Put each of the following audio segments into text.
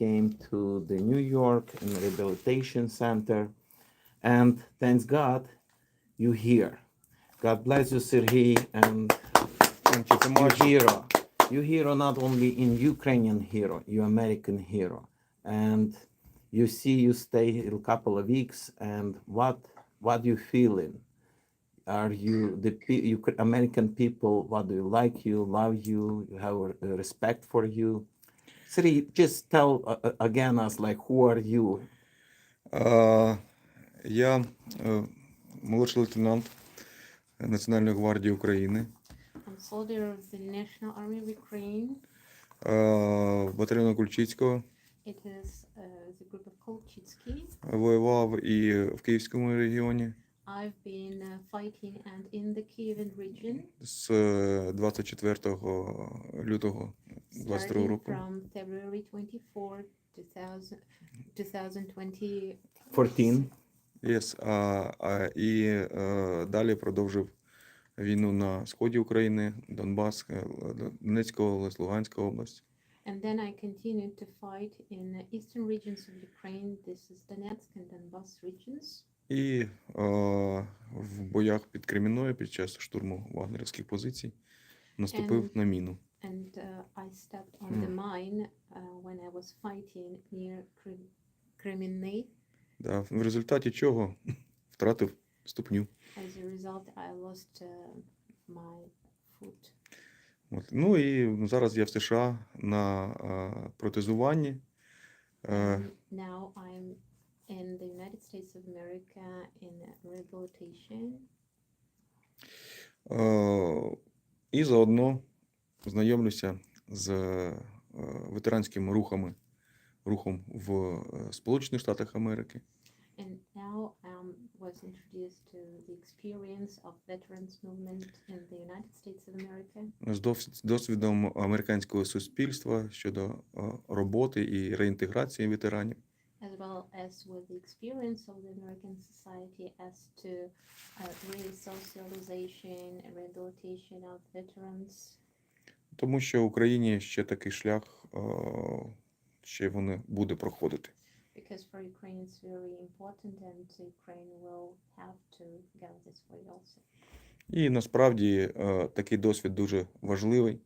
came to the New York and Rehabilitation Center. And thanks God, you here. God bless you, Sergey, and Thank you so much. hero. You hero not only in Ukrainian hero, you American hero. And you see you stay a couple of weeks, and what you feeling? Are you American people? What do you like? You love you? You have respect for you? Sergey, just tell again us like who are you? Я молодший лейтенант Національної гвардії України, I'm soldier of the National Army of Ukraine. батальйону Кульчицького. It is the group of Kolchitsky. Воював і в Київському регіоні I've been fighting and in the Kievan region, з 24 лютого 22 starting року. from February 24, 2020. 14. Yes. І далі продовжив війну на сході України, Донбас, Донецька область, Луганська область. And then I continued to fight in the eastern regions of Ukraine. This is Donetsk and Donbas regions. І в боях під Кремінною під час штурму вагнерівських позицій наступив на міну. And I stepped on the mine when I was fighting near Kreminny. Да, в результаті чого втратив ступню. As a result, I lost my foot. От. Ну і зараз я в США на протезуванні. Now I'm in the United States of America in rehabilitation. І заодно знайомлюся з ветеранськими рухом в Сполучених Штатах Америки. And now was introduced to the experience of veterans movement in the United States of America. З досвідом американського суспільства щодо роботи і реінтеграції ветеранів. As well as with the experience of the American society as to re-socialization and rehabilitation of veterans. Тому що в Україні ще такий шлях, ще вони буде проходити. Because for Ukraine it's very important and Ukraine will have to go this way also. І насправді такий досвід дуже важливий.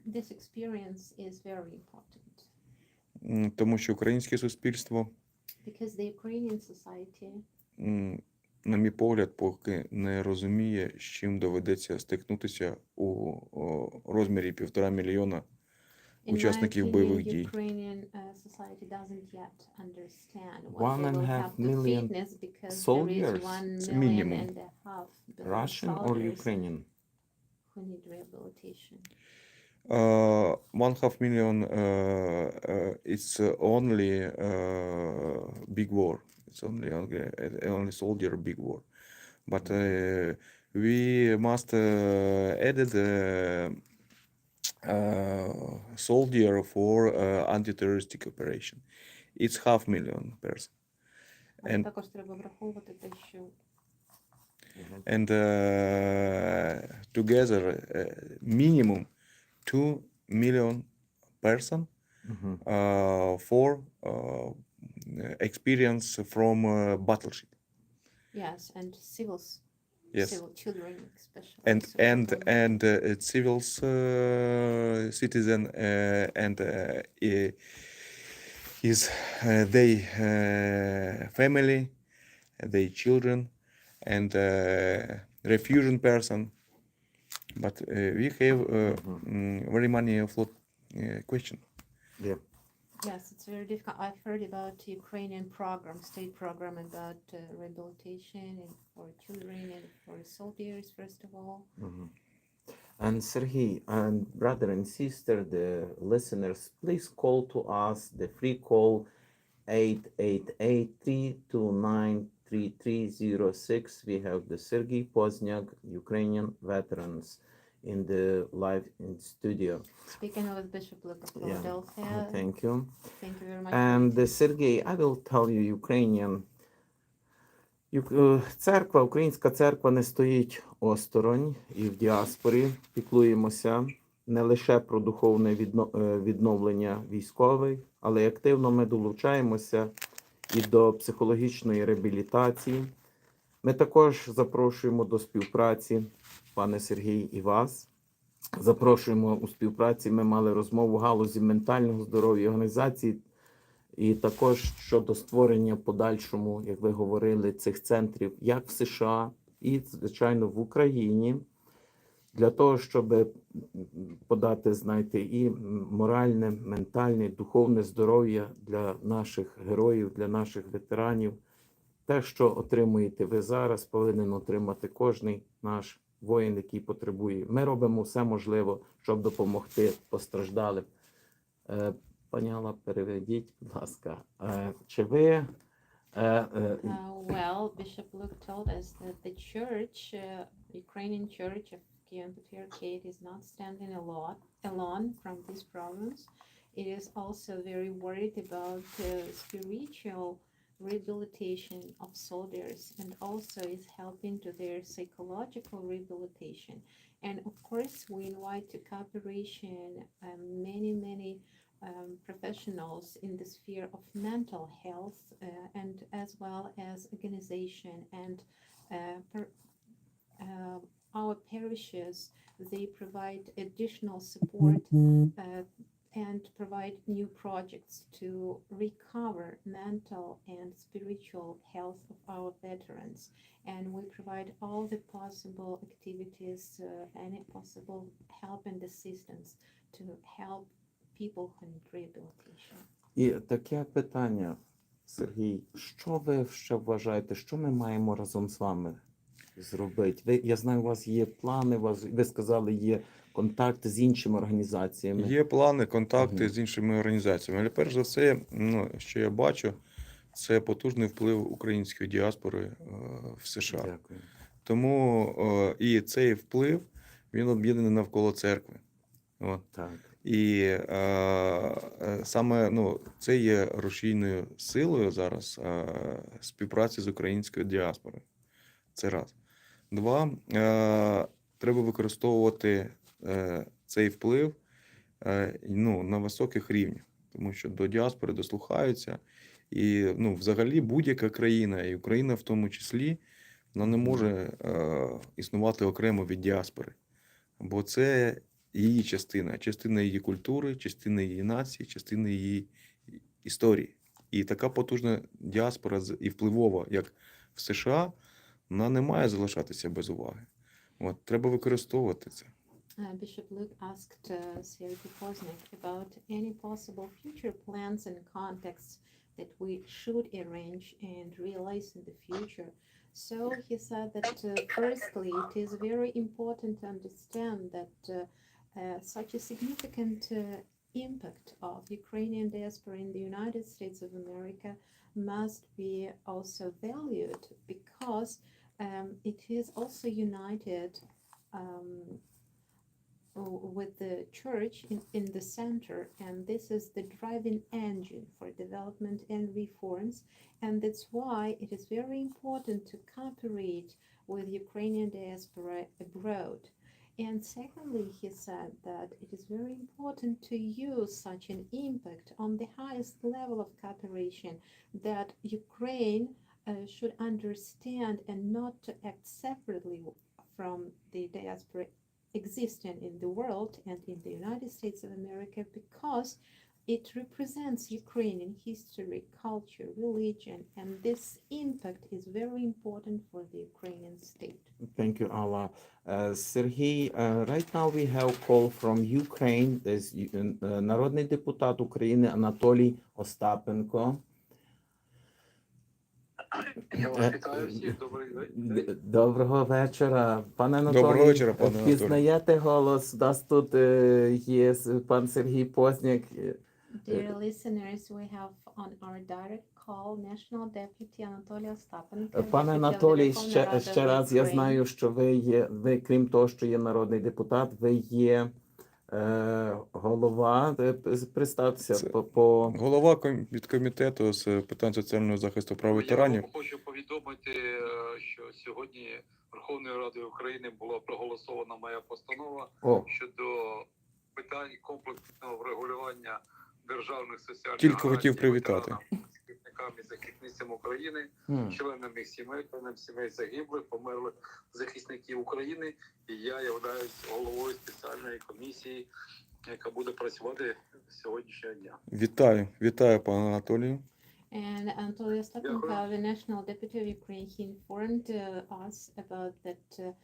This experience is very important. Тому що українське суспільство, Because the Ukrainian society, на мій погляд, поки не розуміє, з чим доведеться стикнутися у розмірі 1,5 мільйона учасників бойових дій. Ukrainian society doesn't yet understand what 1.5 they will have to million fitness because soldiers. there is 1 It's million minimum. and a half Russian or soldiers Ukrainian? who need rehabilitation. 1.5 million it's only big war. It's only soldier big war. But we must added soldier for anti-terroristic operation. It's 500,000 person. Але також треба враховувати те, що And together minimum 2 million person for experience from battleship. yes, and civils, Yes. civil children especially. And civils citizen and is they family, they children, and refugee person. But we have very many float question. Yeah. Yes, it's very difficult. I've heard about Ukrainian program, state program about rehabilitation and for children and for soldiers, first of all. And Sergey and brother and sister, the listeners, please call to us the free call 888-329-3306. We have the Sergey Pozняk, Ukrainian veterans, in the live in studio. Speaking with Bishop Luke of Yeah. Philadelphia. Thank you. Thank you very much. And Sergey, I will tell you Ukrainian. Церква, українська церква не стоїть осторонь і в діаспорі піклуємося не лише про духовне відновлення військових, але й активно ми долучаємося і до психологічної реабілітації. Ми також запрошуємо до співпраці, пане Сергій, і вас. Запрошуємо у співпраці, ми мали розмову в галузі ментального здоров'я організації, і також щодо створення подальшому, як ви говорили, цих центрів як в США і, звичайно, в Україні, для того, щоб подати, знаєте, і моральне, ментальне, духовне здоров'я для наших героїв, для наших ветеранів. Те, що отримуєте ви зараз, повинен отримати кожний наш воїн, який потребує. Ми робимо все можливе, щоб допомогти постраждалим. Пані Алла, переведіть, будь ласка. Чи ви... Well, Bishop Luke told us that the church, Ukrainian church of Kiev Patriarchate, is not standing alone from these problems. It is also very worried about spiritual rehabilitation of soldiers, and also is helping to their psychological rehabilitation. And of course, we invite to cooperation many professionals in the sphere of mental health, and as well as organization and our parishes. They provide additional support and provide new projects to recover mental and spiritual health of our veterans. And we provide all the possible activities, any possible help and assistance to help people who need rehabilitation. І таке питання, Сергій, що ви ще вважаєте, що ми маємо разом з вами зробити? Я знаю, у вас є плани, ви сказали, є контакти з іншими організаціями. Є плани, контакти з іншими організаціями. Але перш за все, що я бачу, це потужний вплив української діаспори в США. Дякую. Тому і цей вплив, він об'єднаний навколо церкви. От. Так. І саме це є рушійною силою зараз співпраці з українською діаспорою. Це раз. Два, треба використовувати цей вплив на високих рівнях, тому що до діаспори дослухаються. І взагалі будь-яка країна, і Україна в тому числі, вона не може існувати окремо від діаспори. Бо це її частина її культури, частина її нації, частина її історії. І така потужна діаспора і впливова, як в США, вона не має залишатися без уваги. От, треба використовувати це. Bishop Luke asked Sергei Pozняk about any possible future plans and contacts that we should arrange and realize in the future. So he said that firstly, it is very important to understand that such a significant impact of Ukrainian diaspora in the United States of America must be also valued, because it is also united with the church in the center, and this is the driving engine for development and reforms, and that's why it is very important to cooperate with Ukrainian diaspora abroad. And secondly, he said that it is very important to use such an impact on the highest level of cooperation, that Ukraine should understand and not to act separately from the diaspora existing in the world and in the United States of America, because it represents Ukrainian history, culture, religion, and this impact is very important for the Ukrainian state. Thank you, Allah. Sergey, right now we have a call from Ukraine. There's народний депутат України Анатолій Остапенко. Я вас вітаю всіх, добрий день. Доброго вечора. Пане Анатолій, Доброго вечора, пане Анатолій. Пізнаєте голос? У нас тут є пан Сергій Позняк. Dear listeners, we have on our direct call National Deputy Анатолій Остапенко. Пане Анатолій, ще раз я знаю, що ви, крім того, що є народний депутат, ви є голова, представтеся по... Голова підкомітету з питань соціального захисту прав ветеранів. Я хочу повідомити, що сьогодні Верховною Радою України була проголосована моя постанова щодо питань комплексного врегулювання державних соціальних Тільки хотів гарантій привітати. ветеранам, захисникам і захисницям України, членам їх сімей, членам сімей загиблих, померлих захисників України. І я являюсь головою спеціальної комісії, яка буде працювати з сьогоднішнього дня. Вітаю, пане Анатолію. And Anatoly Ostapenko, the National Deputy of Ukraine, he informed us about that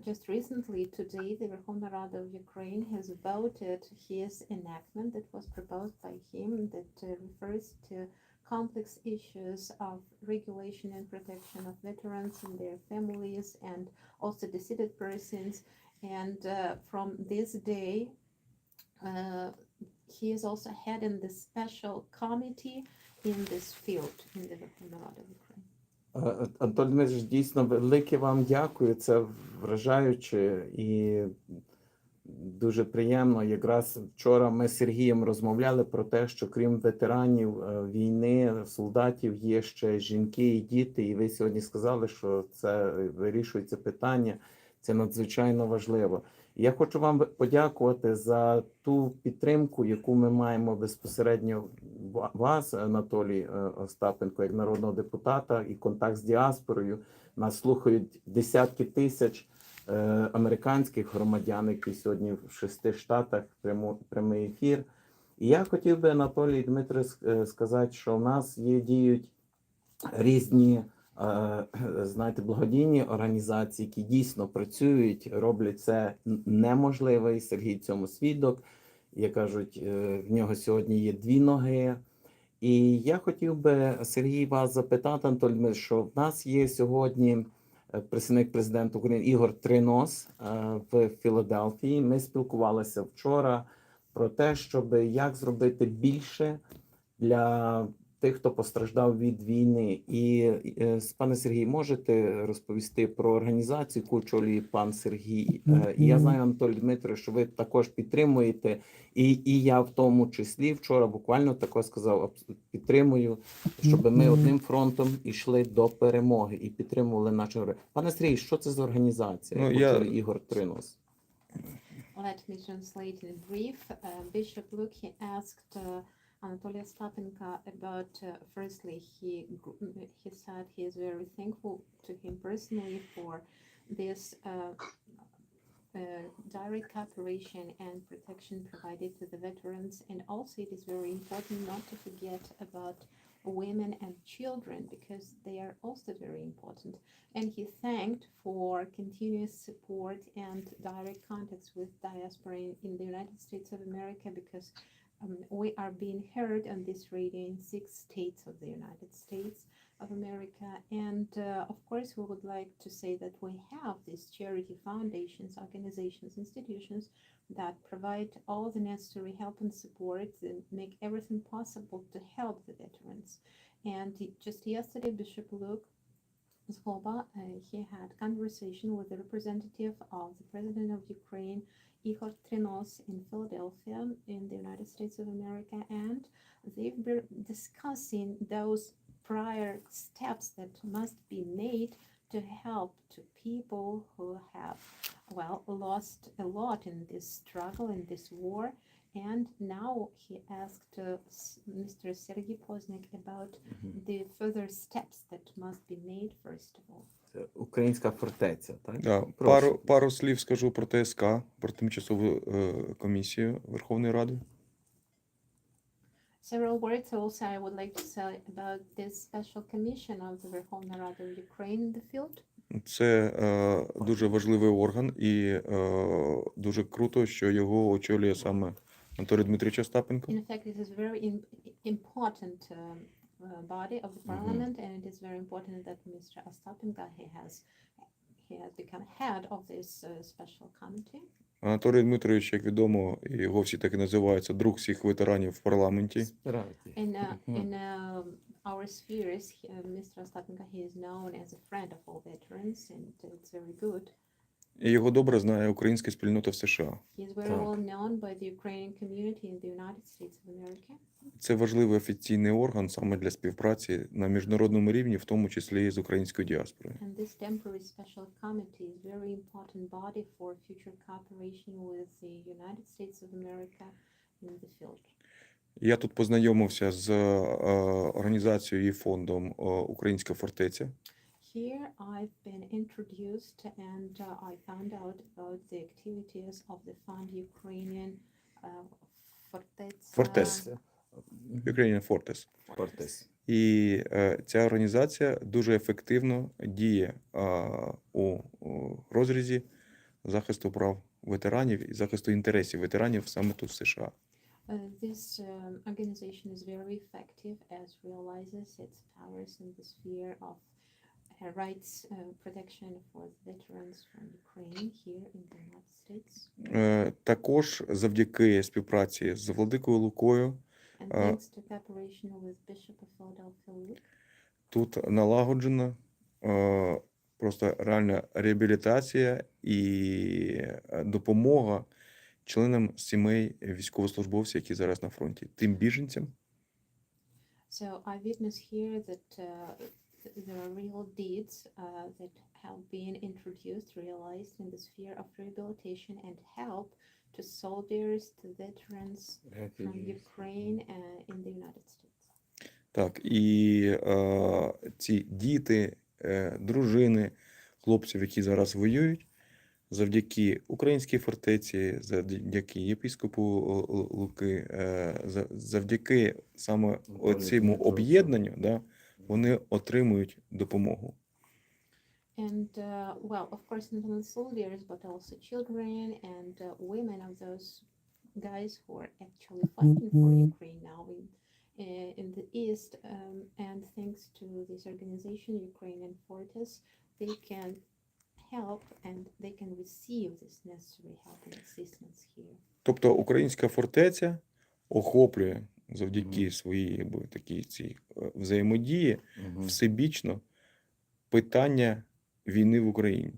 just recently, today, the Verkhovna Rada of Ukraine has voted his enactment that was proposed by him that refers to complex issues of regulation and protection of veterans and their families and also deceased persons. And from this day, he is also heading the special committee in this field in the Verkhovna Rada of Ukraine. Антон Дмитрович, дійсно велике вам дякую. Це вражаюче і дуже приємно. Якраз вчора ми з Сергієм розмовляли про те, що крім ветеранів війни, солдатів, є ще жінки і діти. І ви сьогодні сказали, що це вирішується питання. Це надзвичайно важливо. Я хочу вам подякувати за ту підтримку, яку ми маємо безпосередньо вас, Анатолій Остапенко, як народного депутата, і контакт з діаспорою. Нас слухають десятки тисяч американських громадян, які сьогодні в 6 штатах прямий ефір. І я хотів би, Анатолій Дмитрович, сказати, що в нас діють різні знаєте, благодійні організації, які дійсно працюють, роблять це неможливо, і Сергій цьому свідок. Як кажуть, в нього сьогодні є 2 ноги. І я хотів би, Сергій, вас запитати, Антон, що в нас є сьогодні представник президента України Ігор Тринос в Філадельфії. Ми спілкувалися вчора про те, щоб як зробити більше для тих, хто постраждав від війни. І, пане Сергій, можете розповісти про організацію, яку очолює пан Сергій? І я знаю, Анатолій Дмитрович, що ви також підтримуєте, і я в тому числі вчора буквально також сказав, підтримую, щоб ми одним фронтом йшли до перемоги і підтримували наші герої. Пане Сергій, що це за організація, яку очолює Ігор Тринос? Let me translate in brief. Bishop Luke, he asked Anatoly Ostapenko about, firstly, he said he is very thankful to him personally for this direct cooperation and protection provided to the veterans. And also it is very important not to forget about women and children because they are also very important. And he thanked for continuous support and direct contacts with diaspora in the United States of America because we are being heard on this radio in 6 states of the United States of America. And of course, we would like to say that we have these charity foundations, organizations, institutions that provide all the necessary help and support and make everything possible to help the veterans. And just yesterday, Bishop Luke Zloba, he had conversation with the representative of the President of Ukraine, Igor Trinos, in Philadelphia in the United States of America, and they've been discussing those prior steps that must be made to help to people who have, well, lost a lot in this struggle, in this war. And now he asked Mr. Sergei Pozняk about the further steps that must be made first of all. Українська фортеця, так? Да, пару слів скажу про ТСК, про тимчасову комісію Верховної Ради. Several words also I would like to say about this special commission of the Verkhovna Rada of Ukraine in the field. Це дуже важливий орган і дуже круто, що його очолює саме Анатолій Дмитрович Остапенко. In fact, it is a very important body of the parliament, and it is very important that Mr. Ostapenko he has become head of this special committee. Анатолій Дмитрович, як відомо, його всі так і називаються, друг всіх ветеранів в парламенті. In our spheres, Mr. Ostapenko he is known as a friend of all veterans, and it's very good. І його добре знає українська спільнота в США. He is very Так. well known by the Ukrainian community in the United States of America. Це важливий офіційний орган саме для співпраці на міжнародному рівні, в тому числі і з українською діаспорою. And this temporary special committee is a very important body for future cooperation with the United States of America in the field. Я тут познайомився з організацією і фондом «Українська фортеця». Here I've been introduced and I found out about the activities of the fund Ukrainian Fortets. Фортес. Ukrainian Fortress. Фортес. І ця організація дуже ефективно діє у розрізі захисту прав ветеранів і захисту інтересів ветеранів саме тут в США. This organization is very effective as realizes its powers in the sphere of rights protection for veterans from Ukraine here in the United States. Також завдяки співпраці з Владикою Лукою And thanks to cooperation with Bishop of Philadelphia Luke, тут налагоджена просто реальна реабілітація і допомога членам сімей військовослужбовців, які зараз на фронті, тим біженцям, so I witness here that there are real deeds that have been introduced, realized in the sphere of rehabilitation and help to soldiers, to veterans from Ukraine in the United States. так, і ці діти, дружини, хлопців, які зараз воюють, завдяки українській фортеці, завдяки єпископу Луки, завдяки саме цьому об'єднанню, да, вони отримують допомогу. And well, of course, not only soldiers, but also children and women of those guys who are actually fighting for Ukraine now in the East. And thanks to this organization, Ukrainian Fortress, they can help and they can receive this necessary help and assistance here. Тобто українська фортеця охоплює завдяки своїй такій цій взаємодії всебічно питання війни в Україні.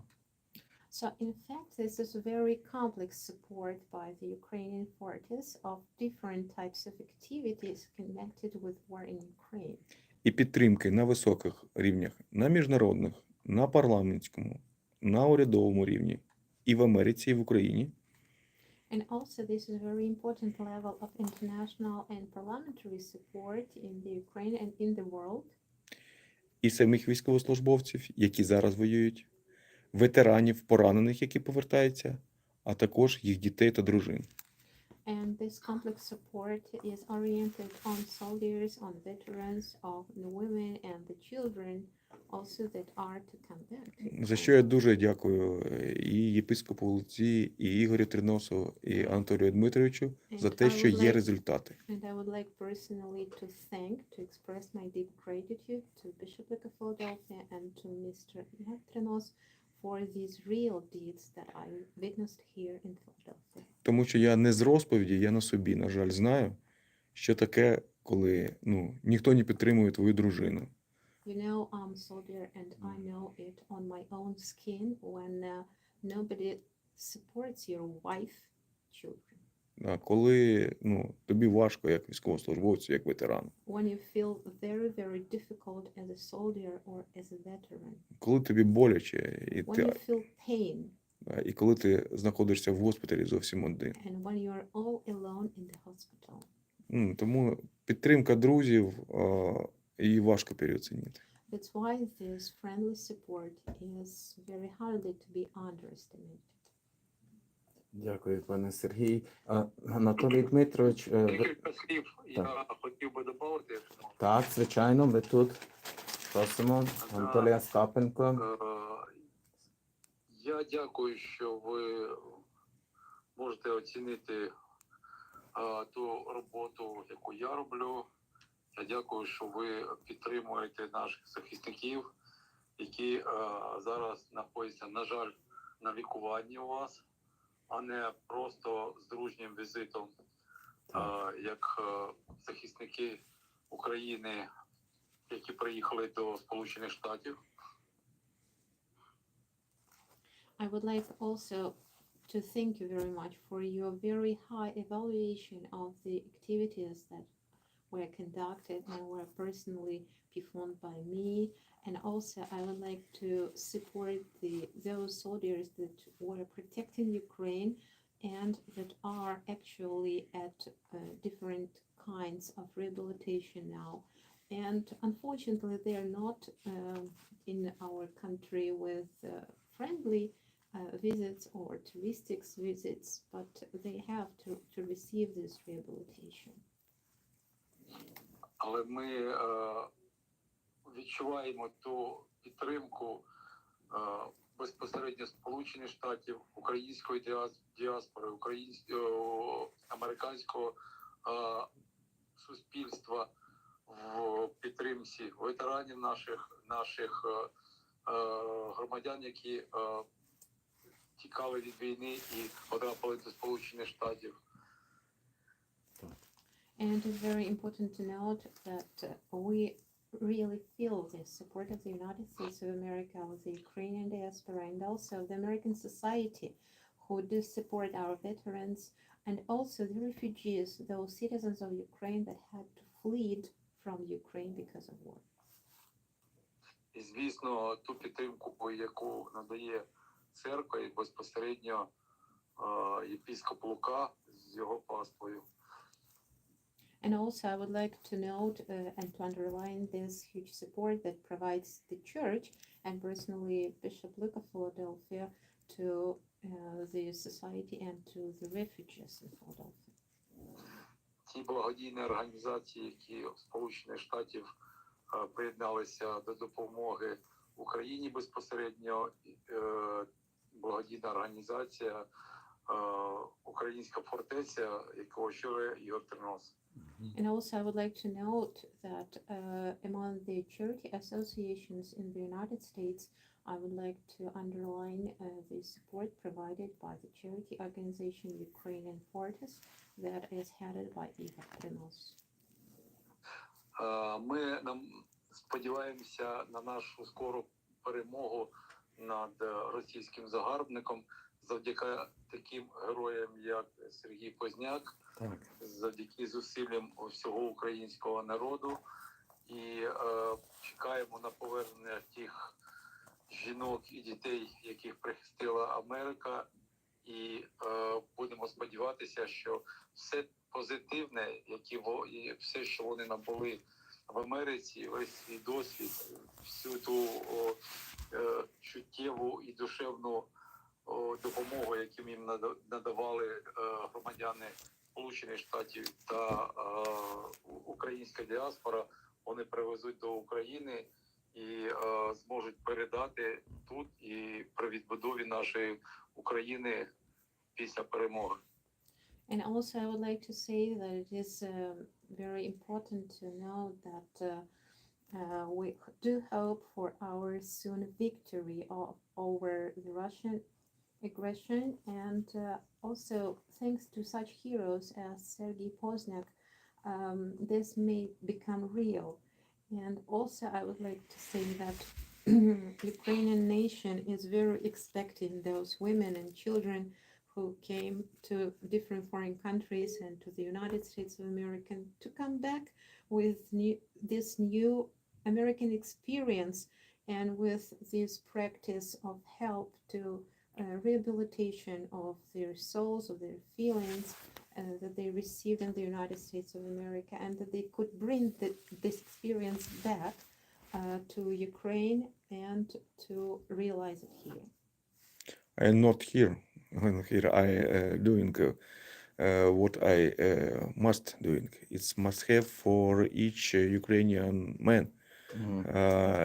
So in fact, this is a very complex support by the Ukrainian Fortress of different types of activities connected with war in Ukraine. І підтримки на високих рівнях, на міжнародних, на парламентському, на урядовому рівні, і в Америці, і в Україні. And also this is a very important level of international and parliamentary support in the Ukraine and in the world. І самих військовослужбовців, які зараз воюють, ветеранів, поранених, які повертаються, а також їх дітей та дружин. And this complex support is oriented on soldiers, on veterans, on the women and the children also that are to come back. За що я дуже дякую і єпископу Луці, і Ігорю Триносу, і Анатолію Дмитровичу за те, що є результати. And I would like personally to thank, to express my deep gratitude to Bishop of Philadelphia and to Mr. Trinos for these real deeds that I witnessed here in Philadelphia. Тому що я не з розповіді, я на собі, на жаль, знаю, що таке, коли ніхто не підтримує твою дружину. You know, I'm a soldier and I know it on my own skin when nobody supports your wife, children. Коли тобі важко як військовослужбовцю, як ветерану. When you feel very, very difficult as a soldier or as a veteran. Коли тобі боляче, When you feel pain. І коли ти знаходишся в госпіталі зовсім один. And when you are all alone in the hospital. Тому підтримка друзів її важко переоцінити. That's why this friendly support is very hardly to be underestimated. Дякую, пане Сергій. Анатолій Дмитрович, Кілька слів я хотів би додати. так, звичайно, ви тут. Просимо Анатолія Стапенко. Я дякую, що ви можете оцінити ту роботу, яку я роблю. Я дякую, що ви підтримуєте наших захисників, які зараз знаходяться, на жаль, на лікуванні у вас, а не просто з дружнім візитом, як захисники України, які приїхали до Сполучених Штатів. I would like also to thank you very much for your very high evaluation of the activities that were conducted and were personally performed by me. And also, I would like to support those soldiers that were protecting Ukraine and that are actually at different kinds of rehabilitation now. And unfortunately, they are not in our country with friendly visits or touristic visits, but they have to receive this rehabilitation. Але ми відчуваємо ту підтримку безпосередньо Сполучених Штатів, української діаспори, американського суспільства в підтримці ветеранів наших громадян, які тікали від війни і потрапили до Сполучених Штатів. And it is very important to note that we really feel the support of the United States of America with the Ukrainian diaspora and also the American society who do support our veterans and also the refugees, those citizens of Ukraine that had to flee from Ukraine because of war. І, звісно, ту підтримку, яку надає церква і безпосередньо єпископ Лука з його паствою. And also, I would like to note and to underline this huge support that provides the church and personally Bishop Luke of Philadelphia to the society and to the refugees in Philadelphia. Ті благодійні організації, які в Сполучених Штатів приєдналися до допомоги Україні безпосередньо, благодійна організація Українська фортеця, яку очолює Ігор Тернос. And also, I would like to note that among the charity associations in the United States, I would like to underline the support provided by the charity organization Ukrainian Fortress that is headed by Igor Ternos. Ми сподіваємося на нашу скору перемогу над російським загарбником завдяки таким героям, як Сергій Позняк, завдяки зусиллям всього українського народу. І чекаємо на повернення тих жінок і дітей, яких прихистила Америка. І будемо сподіватися, що все позитивне, і все, що вони набули в Америці, весь свій досвід, всю ту чуттєву і душевну допомогу, яку їм надавали громадяни Сполучених Штатів та українська діаспора, вони привезуть до України і зможуть передати тут і при відбудові нашої України після перемоги. And also, I would like to say that it is very important to know that we do hope for our soon victory over the Russian aggression, and also thanks to such heroes as Sergei Pozняk, this may become real. And also, I would like to say that Ukrainian nation is very expecting those women and children who came to different foreign countries and to the United States of America to come back with this new American experience and with this practice of help to rehabilitation of their souls, of their feelings that they received in the United States of America, and that they could bring this experience back to Ukraine and to realize it here. I am not here. Here I doing what I must doing. It's must have for each Ukrainian man.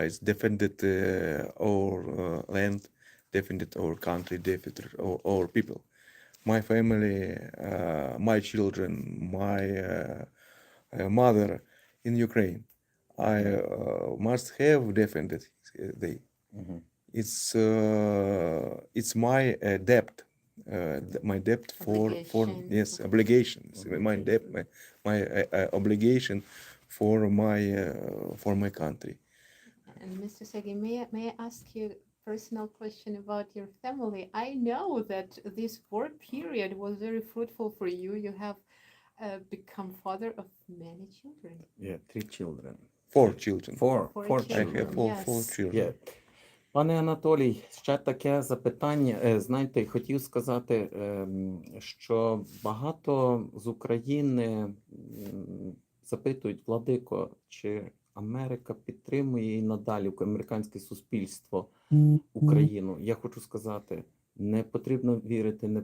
It's defended our land, defended our country, defended our people. My family, my children, my mother in Ukraine. I must have defended they. It's my debt. My debt for yes obligations. My debt, my obligation for my country. And Mr. Sergey, may I ask you personal question about your family. I know that this war period was very fruitful for you. You have become father of many children. Yeah, 3 children. 4 children. Four Four I children. have four Yes. children. Yeah. Пане Анатолій, ще таке запитання. Знаєте, хотів сказати, що багато з України запитують, Владико, чи Америка підтримує і надалі американське суспільство Україну. Я хочу сказати, не потрібно вірити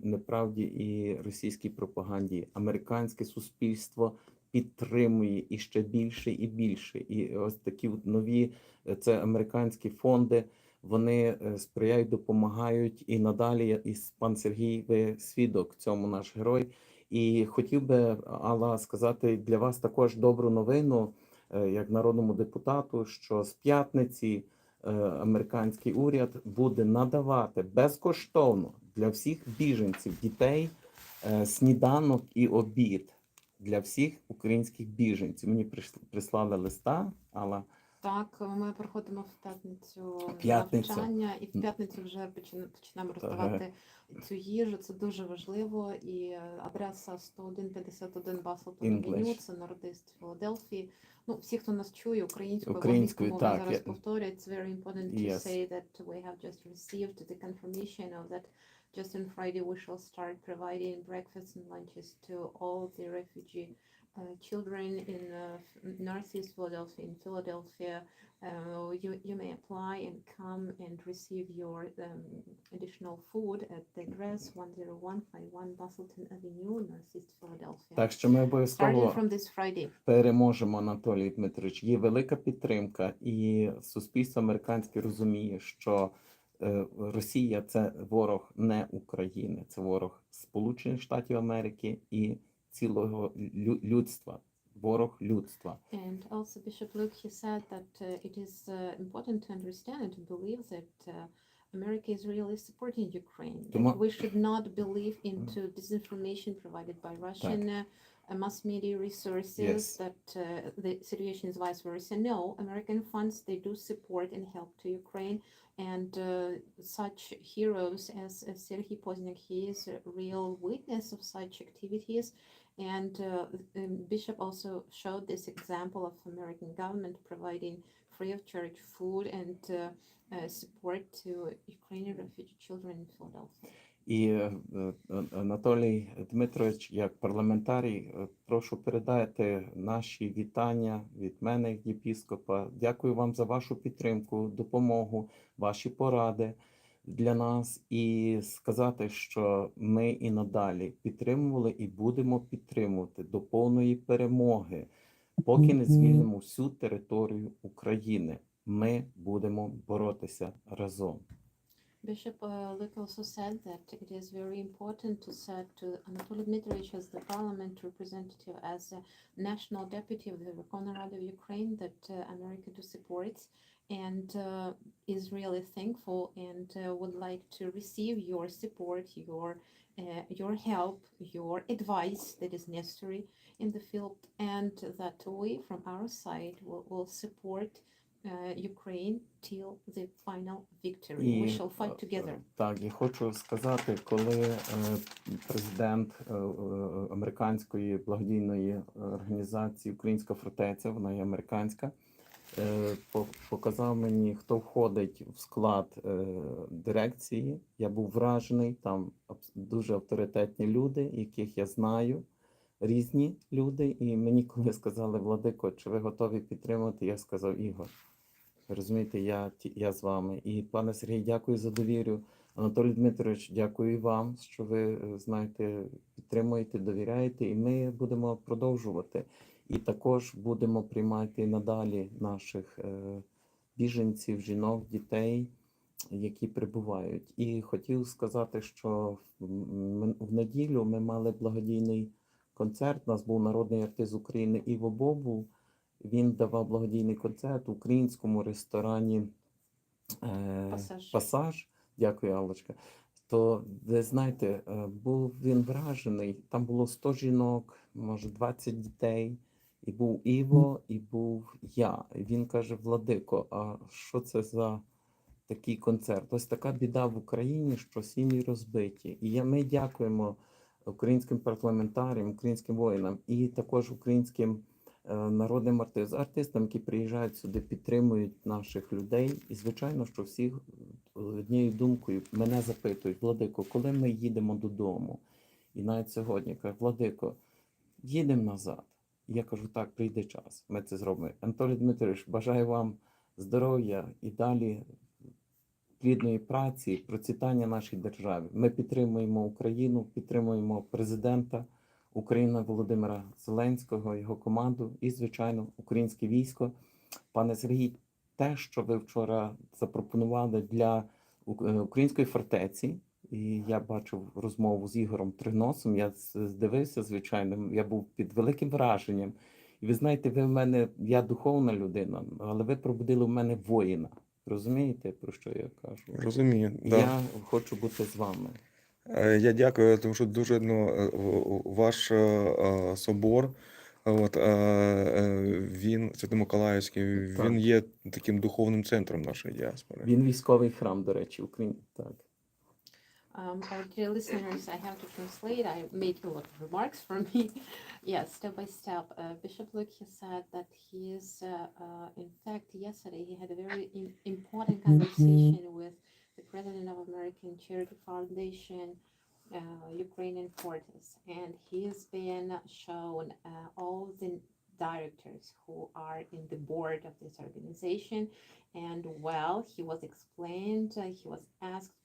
неправді і російській пропаганді. Американське суспільство підтримує і ще більше і більше. І ось такі нові, це американські фонди, вони сприяють, допомагають і надалі. І пан Сергій, ви свідок цьому, наш герой. І хотів би, Алла, сказати для вас також добру новину, як народному депутату, що з п'ятниці американський уряд буде надавати безкоштовно для всіх біженців, дітей, сніданок і обід для всіх українських біженців. Мені прислали листа, але Так, ми приходимо в п'ятницю П'ятницю. навчання, і в п'ятницю вже почнемо роздавати цю їжу. Це дуже важливо. І адреса 10151 Баслтон Авеню, це Нордист Філадельфії. Ну, всі, хто нас чує українською, Українською, мовою так, зараз я- повторюю. It's very important to Yes. say that we have just received the confirmation of that. Just on Friday, we shall start providing breakfasts and lunches to all the refugee children in Northeast Philadelphia. In Philadelphia, you may apply and come and receive your additional food at the address 10151 Bustleton Avenue, Northeast Philadelphia. так що ми Starting обов'язково from this Friday. переможемо, Анатолій Дмитрович. Є велика підтримка, і суспільство американське розуміє, що Росія – це ворог не України, це ворог Сполучених Штатів Америки і цілого людства, ворог людства. And also Bishop Luke, he said that it is important to understand and to believe that America is really supporting Ukraine. That we should not believe into disinformation provided by Russian mass media resources, Yes. that the situation is vice versa. No, American funds, they do support and help to Ukraine. And such heroes as Sergei Pozняk, he is a real witness of such activities. And Bishop also showed this example of American government providing free of charge food and support to Ukrainian refugee children in Philadelphia. І Анатолій Дмитрович, як парламентарій, прошу передати наші вітання від мене, як єпіскопа. Дякую вам за вашу підтримку, допомогу, ваші поради для нас. І сказати, що ми і надалі підтримували і будемо підтримувати до повної перемоги, поки не звільнимо всю територію України. Ми будемо боротися разом. Bishop Luke also said that it is very important to set to Anatoly Dmitrovich as the parliament representative, as a national deputy of the Verkhovna Rada of Ukraine, that America do supports and is really thankful and would like to receive your support, your help, your advice that is necessary in the field, and that we from our side will support Ukraine till the final victory. We shall fight together. Так, я хочу сказати, коли президент американської благодійної організації Українська фортеця, вона є американська, показав мені, хто входить в склад дирекції. Я був вражений, там дуже авторитетні люди, яких я знаю, різні люди. І мені коли сказали, Владико, чи ви готові підтримати, я сказав, Ігор, розумієте, я з вами. І, пане Сергій, дякую за довіру. Анатолій Дмитрович, дякую і вам, що ви, знаєте, підтримуєте, довіряєте, і ми будемо продовжувати. І також будемо приймати надалі наших біженців, жінок, дітей, які прибувають. І хотів сказати, що в неділю ми мали благодійний концерт. У нас був народний артист України Іво Бобу. Він давав благодійний концерт в українському ресторані «Пасаж». Дякую, Аллочка. То, ви знаєте, був він вражений. Там було 100 жінок, може 20 дітей. І був Іво, і був я. І він каже, Владико, а що це за такий концерт. Ось така біда в Україні, що сім'ї розбиті. І ми дякуємо українським парламентарям, українським воїнам і також українським народним артистам, які приїжджають сюди, підтримують наших людей. І, звичайно, що всі однією думкою мене запитують: Владико, коли ми їдемо додому? І навіть сьогодні кажуть: Владико, їдемо назад. І я кажу: так, прийде час, ми це зробимо. Анатолій Дмитрович, бажаю вам здоров'я і далі плідної праці, процвітання нашій державі. Ми підтримуємо Україну, підтримуємо президента України Володимира Зеленського, його команду і, звичайно, українське військо. Пане Сергій, те, що ви вчора запропонували для української фортеці, і я бачив розмову з Ігорем Тригносом, я здивився, звичайно, я був під великим враженням. І ви знаєте, ви в мене, я духовна людина, але ви пробудили в мене воїна. Розумієте, про що я кажу? Розумію, да. Я хочу бути з вами. Я дякую, тому що дуже ваш собор, він Свято-Миколаївський, Так. він є таким духовним центром нашої діаспори. Він військовий храм, до речі, України. Так. Our dear listeners, I have to translate. I made a lot of remarks for me. Yes, step by step. Bishop Luke, he said that he is, in fact, yesterday he had a very important conversation with the president of American Charity Foundation, Ukrainian Fortis, and he has been shown all the directors who are in the board of this organization, and well, he was explained, he was asked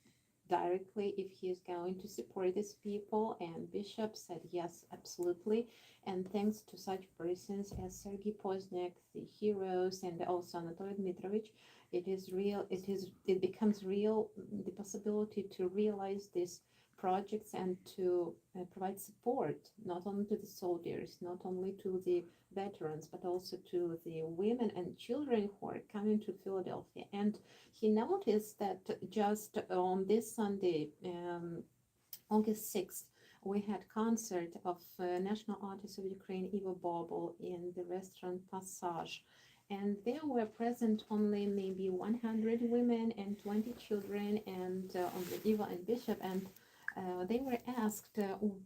directly if he is going to support these people, and Bishop said yes, absolutely. And thanks to such persons as Sergei Pozняk, the heroes, and also Anatoly Dmitrovich, it becomes real, the possibility to realize these projects and to provide support not only to the soldiers, not only to the veterans, but also to the women and children who are coming to Philadelphia. And he noticed that just on this Sunday, August 6th, we had concert of national artist of Ukraine, Ivo Bobol, in the restaurant Passage. And there were present only maybe 100 women and 20 children, and only Ivo and Bishop, and they were asked,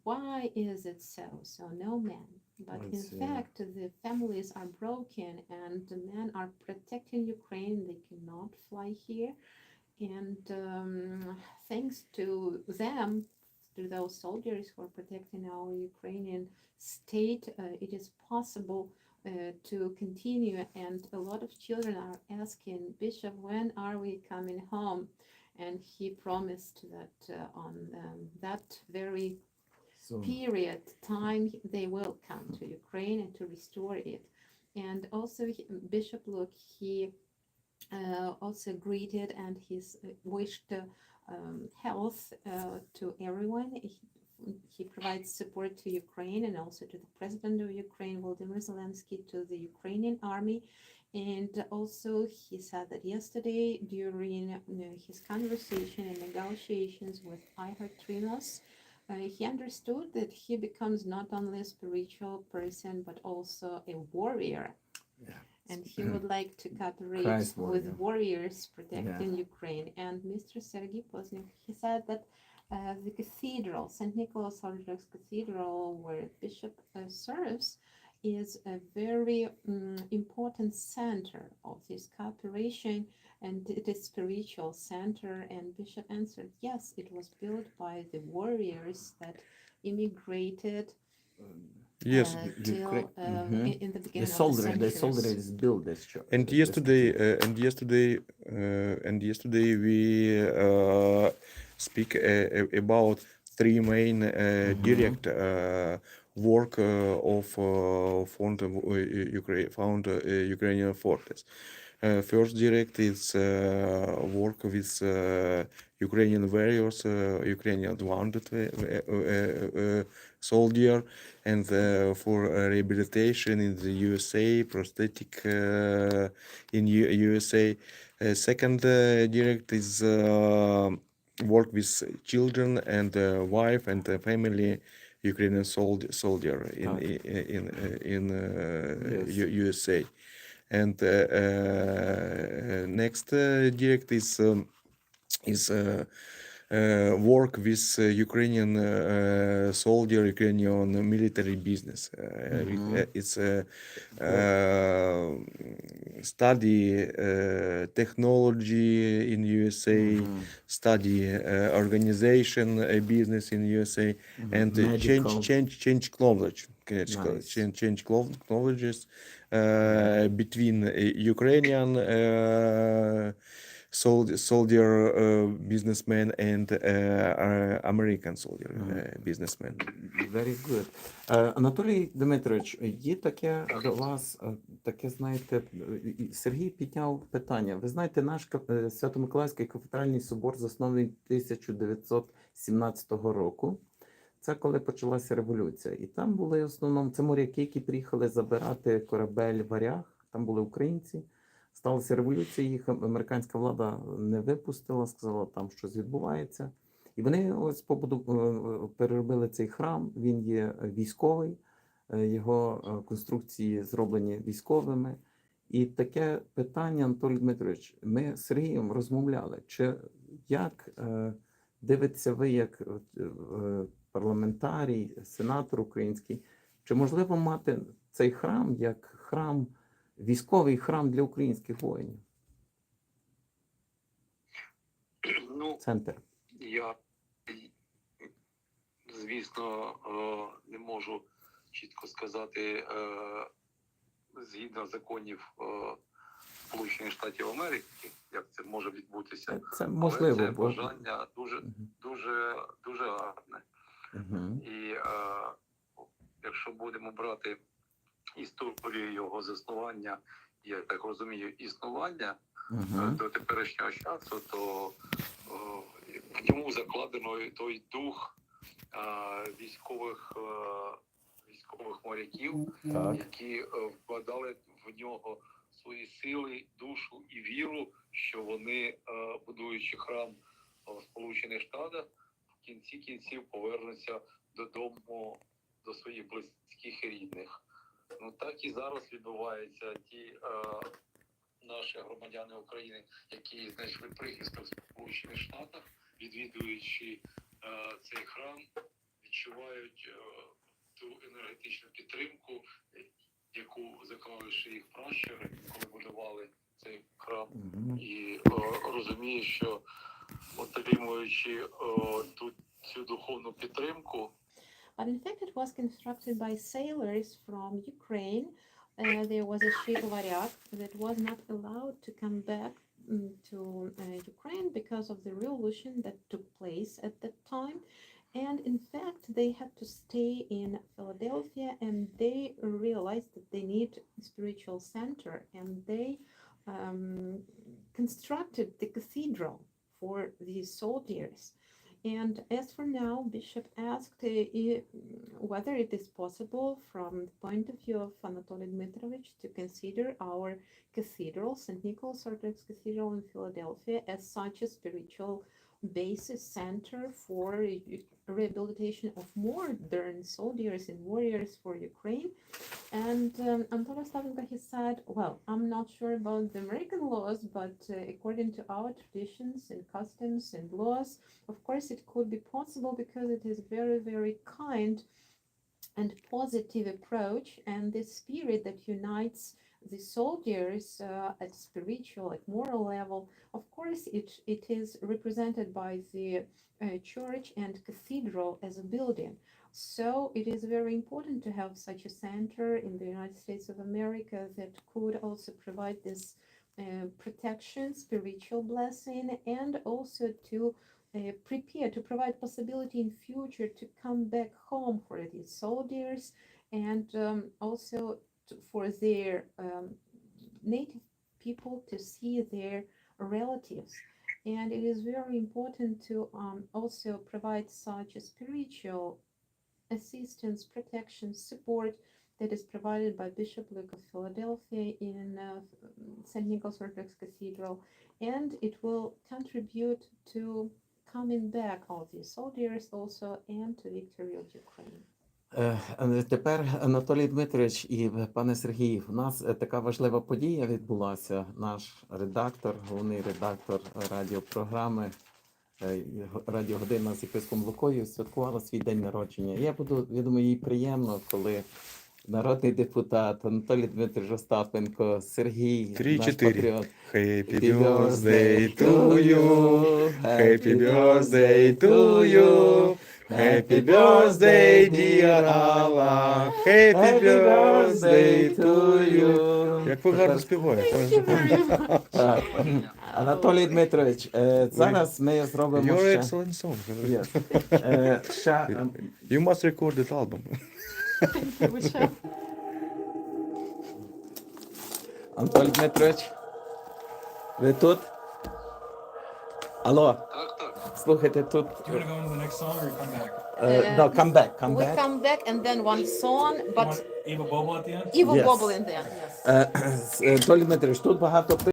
why is it so? So no men. But in fact, the families are broken and the men are protecting Ukraine. They cannot fly here. And thanks to them, to those soldiers who are protecting our Ukrainian state, it is possible to continue. And a lot of children are asking, Bishop, when are we coming home? And he promised that on that very period time they will come to Ukraine and to restore it. And also Bishop Luke, he also greeted and he wished health to everyone. He provides support to Ukraine and also to the president of Ukraine, Volodymyr Zelensky, to the Ukrainian army. And also he said that yesterday during his conversation and negotiations with Ihor Trinos, he understood that he becomes not only a spiritual person, but also a warrior. Yeah. And he would like to cooperate with warriors protecting Ukraine. And Mr. Sergei Pozняk, he said that the cathedral, St. Nicholas Orthodox Cathedral, where Bishop serves, is a very important center of this cooperation, and it is spiritual center. And Bishop answered, yes, it was built by the warriors that immigrated Yes. in the beginning of the centuries. The soldiers built this church. And yesterday we speak about three main direct work of Ukrainian fortress. First direct is work with Ukrainian warriors, Ukrainian wounded soldier, and for rehabilitation in the USA, prosthetic in USA. Second direct is work with children and wife and family Ukrainian soldier in USA. And next direct is work with Ukrainian soldier, Ukrainian military business. It's study technology in USA, study organization business in USA, and Medical. change knowledge, Nice. change knowledges between Ukrainian soldier businessman and American soldier businessman. Very good. Анатолій Дмитрович, є таке до вас, таке, знаєте, Сергій підняв питання. Ви знаєте, наш Свято-Миколаївський кафедральний собор заснований 1917 року. Це коли почалася революція. І там були в основному, це моряки, які приїхали забирати корабель «Варяг», там були українці. Сталася революція, їх американська влада не випустила, сказала, там щось відбувається. І вони ось переробили цей храм, він є військовий, його конструкції зроблені військовими. І таке питання, Анатолій Дмитрович, ми з Сергієм розмовляли, чи як дивиться ви, як парламентарій, сенатор український, чи можливо мати цей храм як храм, військовий храм для українських воїнів? Ну, Центр. я, звісно, не можу чітко сказати, згідно законів Сполучених Штатів Америки, як це може відбутися. Це можливо, але це бажання дуже гарне. І якщо будемо брати історію його заснування, я так розумію, існування до теперішнього часу, то в ньому закладено той дух військових моряків, які вкладали в нього свої сили, душу і віру, що вони, будуючи храм в Сполучених Штатах, в кінці кінців повернуться додому до своїх близьких і рідних. Ну так і зараз відбувається. Ті наші громадяни України, які знайшли прихисток в Сполучених Штатах, відвідуючи цей храм, відчувають ту енергетичну підтримку, яку заклали ще їх пращури, коли будували цей храм, і розуміють, що отримуючи цю духовну підтримку. But in fact, it was constructed by sailors from Ukraine. There was a ship Varyak that was not allowed to come back to Ukraine because of the revolution that took place at that time. And in fact, they had to stay in Philadelphia, and they realized that they need a spiritual center, and they constructed the cathedral for these soldiers. And as for now, Bishop asked whether it is possible from the point of view of Anatoly Dmitrovich to consider our cathedral, St. Nicholas Orthodox Cathedral in Philadelphia, as such a spiritual basis center for rehabilitation of modern soldiers and warriors for Ukraine. And Anatoly Slavenko, he said, well, I'm not sure about the American laws, but according to our traditions and customs and laws, of course it could be possible because it is very, very kind and positive approach, and this spirit that unites the soldiers at spiritual, at moral level. Of course, it is represented by the church and cathedral as a building. So it is very important to have such a center in the United States of America that could also provide this protection, spiritual blessing, and also to prepare, to provide possibility in future to come back home for these soldiers, and also for their native people to see their relatives. And it is very important to also provide such a spiritual assistance, protection, support that is provided by Bishop Luke of Philadelphia in St. Nicholas Orthodox Cathedral, and it will contribute to coming back of these soldiers also and to victory of Ukraine. Тепер, Анатолій Дмитрович і пане Сергію, у нас така важлива подія відбулася. Наш редактор, головний редактор радіопрограми «Радіогодина» з Єпископом Лукою святкувала свій день народження. Я думаю, їй приємно, коли народний депутат Анатолій Дмитрович Остапенко, Сергій, наш 3-4. патріот. Happy birthday to you. Happy birthday to you. Happy birthday, dear Allah. Happy birthday to you. Як ви гарно співаєте. Так. Анатолій Дмитрович, зараз ми зробимо Your ще... excellent song. Yes. Ще... You must record that album. Анатолій Дмитрович, ви тут? Алло, Так. слухайте, тут... Do you want to go into the next song or you come back? No, come back, come We back. come back and then one song, You but want Eva Bobo at the end? Evil Yes. Bobble in there. Yes. Анатолій Дмитрович, тут багато